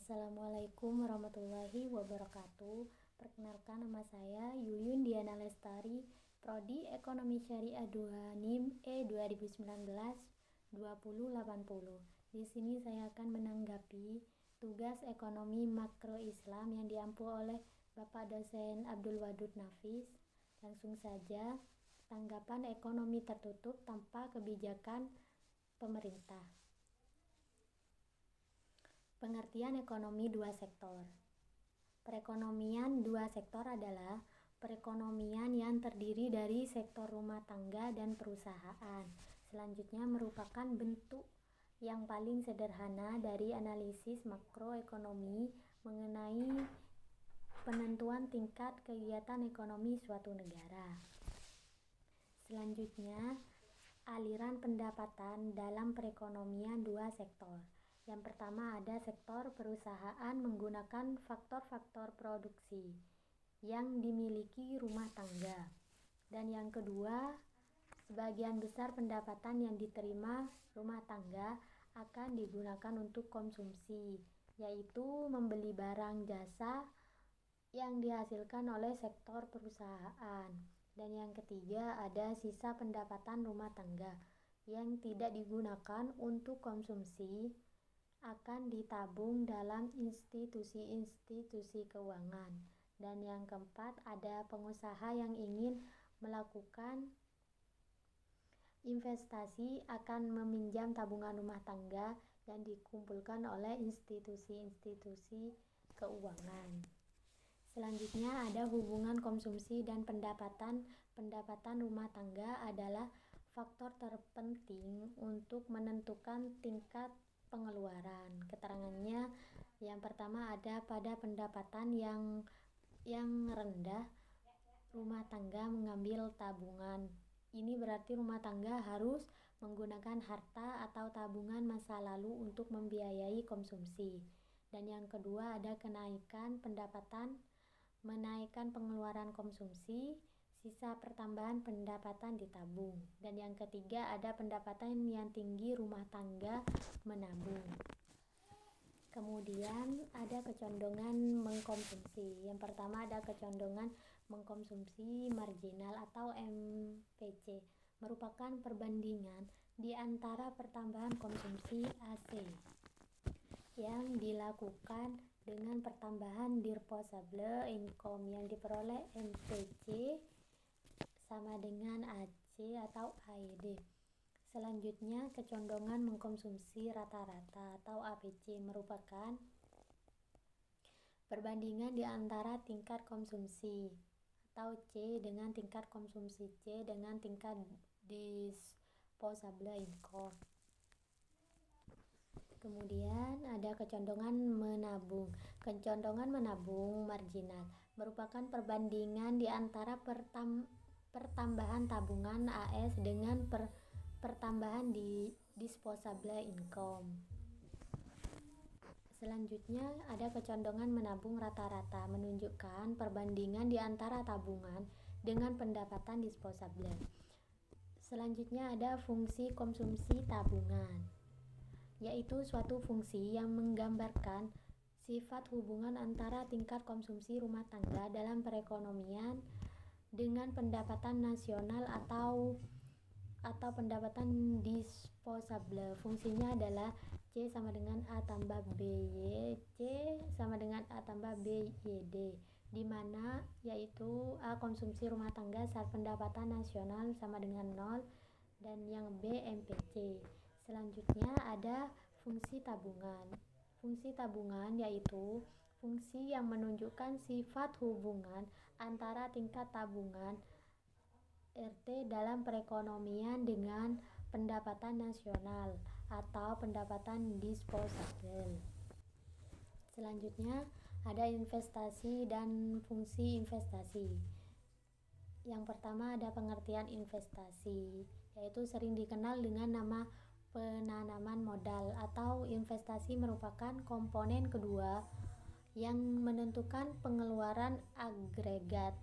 Assalamualaikum warahmatullahi wabarakatuh. Perkenalkan, nama saya Yuyun Diana Lestari, Prodi Ekonomi Syariah 2 NIM E 2019-2080. Di sini saya akan menanggapi tugas ekonomi makro Islam yang diampu oleh Bapak dosen Abdul Wadud Nafis. Langsung saja, tanggapan ekonomi tertutup tanpa kebijakan pemerintah. Pengertian ekonomi dua sektor. Perekonomian dua sektor adalah perekonomian yang terdiri dari sektor rumah tangga dan perusahaan. Selanjutnya merupakan bentuk yang paling sederhana dari analisis makroekonomi mengenai penentuan tingkat kegiatan ekonomi suatu negara. Selanjutnya, aliran pendapatan dalam perekonomian dua sektor. Yang pertama ada sektor perusahaan menggunakan faktor-faktor produksi yang dimiliki rumah tangga. Dan yang kedua, sebagian besar pendapatan yang diterima rumah tangga akan digunakan untuk konsumsi, yaitu membeli barang jasa yang dihasilkan oleh sektor perusahaan. Dan yang ketiga ada sisa pendapatan rumah tangga yang tidak digunakan untuk konsumsi akan ditabung dalam institusi-institusi keuangan. Dan yang keempat ada pengusaha yang ingin melakukan investasi akan meminjam tabungan rumah tangga yang dikumpulkan oleh institusi-institusi keuangan. Selanjutnya ada hubungan konsumsi dan pendapatan. Pendapatan rumah tangga adalah faktor terpenting untuk menentukan tingkat pengeluaran. Keterangannya, yang pertama ada pada pendapatan yang rendah, rumah tangga mengambil tabungan. Ini berarti rumah tangga harus menggunakan harta atau tabungan masa lalu untuk membiayai konsumsi. Dan yang kedua ada kenaikan pendapatan, menaikkan pengeluaran konsumsi, sisa pertambahan pendapatan ditabung. Dan yang ketiga ada pendapatan yang tinggi, rumah tangga menabung. Kemudian ada kecondongan mengkonsumsi. Yang pertama ada kecondongan mengkonsumsi marginal atau MPC, merupakan perbandingan di antara pertambahan konsumsi AC yang dilakukan dengan pertambahan disposable income yang diperoleh MPC sama dengan AC atau AED. Selanjutnya kecondongan mengkonsumsi rata-rata atau APC merupakan perbandingan di antara tingkat konsumsi atau C dengan tingkat konsumsi C dengan tingkat disposable income. Kemudian ada kecondongan menabung. Kecondongan menabung marginal merupakan perbandingan di antara pertambahan tabungan AS dengan pertambahan di disposable income. Selanjutnya ada kecondongan menabung rata-rata, menunjukkan perbandingan di antara tabungan dengan pendapatan disposable. Selanjutnya ada fungsi konsumsi tabungan, yaitu suatu fungsi yang menggambarkan sifat hubungan antara tingkat konsumsi rumah tangga dalam perekonomian dengan pendapatan nasional atau pendapatan disposable. Fungsinya adalah C sama dengan A tambah BY, C sama dengan A tambah BYD, di mana yaitu A konsumsi rumah tangga saat pendapatan nasional sama dengan 0 dan yang B MPC. Selanjutnya ada fungsi tabungan. Fungsi tabungan yaitu fungsi yang menunjukkan sifat hubungan antara tingkat tabungan RT dalam perekonomian dengan pendapatan nasional atau pendapatan disposable. Selanjutnya ada investasi dan fungsi investasi. Yang pertama ada pengertian investasi, yaitu sering dikenal dengan nama penanaman modal atau investasi merupakan komponen kedua yang menentukan pengeluaran agregat.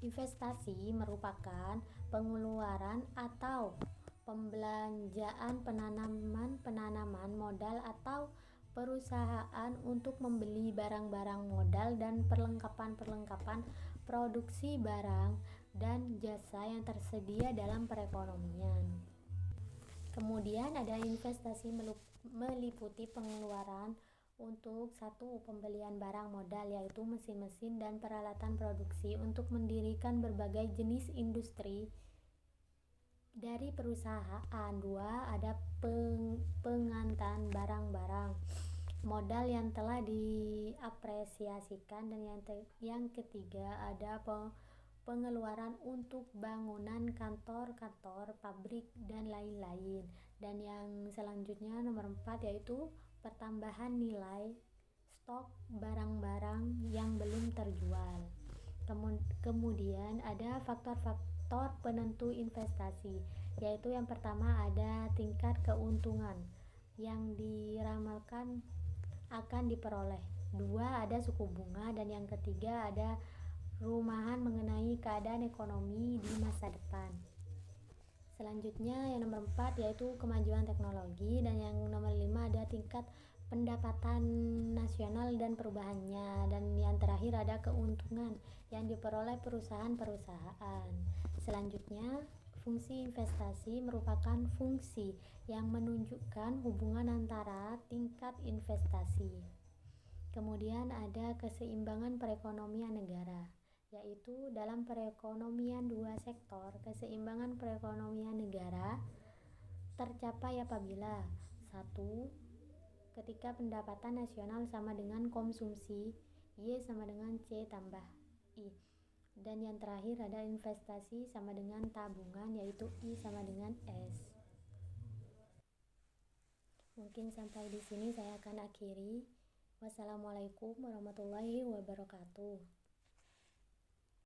Investasi merupakan pengeluaran atau pembelanjaan penanaman modal atau perusahaan untuk membeli barang-barang modal dan perlengkapan-perlengkapan produksi barang dan jasa yang tersedia dalam perekonomian. Kemudian ada investasi meliputi pengeluaran untuk satu pembelian barang modal yaitu mesin-mesin dan peralatan produksi untuk mendirikan berbagai jenis industri dari perusahaan. Dua, ada pengantan barang-barang modal yang telah diapresiasikan, dan yang ketiga ada pengeluaran untuk bangunan kantor-kantor, pabrik, dan lain-lain. Dan yang selanjutnya nomor 4 yaitu pertambahan nilai stok barang-barang yang belum terjual. Kemudian ada faktor-faktor penentu investasi, yaitu yang pertama ada tingkat keuntungan yang diramalkan akan diperoleh. Dua, ada suku bunga, dan yang ketiga ada rumahan mengenai keadaan ekonomi di masa depan. Selanjutnya yang nomor 4 yaitu kemajuan teknologi, dan yang nomor 5 ada tingkat pendapatan nasional dan perubahannya, dan yang terakhir ada keuntungan yang diperoleh perusahaan-perusahaan. Selanjutnya, fungsi investasi merupakan fungsi yang menunjukkan hubungan antara tingkat investasi. Kemudian ada keseimbangan perekonomian negara, yaitu dalam perekonomian dua sektor, keseimbangan perekonomian negara tercapai apabila 1. Ketika pendapatan nasional sama dengan konsumsi, Y sama dengan C tambah I. Dan yang terakhir ada investasi sama dengan tabungan, yaitu I sama dengan S. Mungkin sampai di sini saya akan akhiri. Wassalamualaikum warahmatullahi wabarakatuh.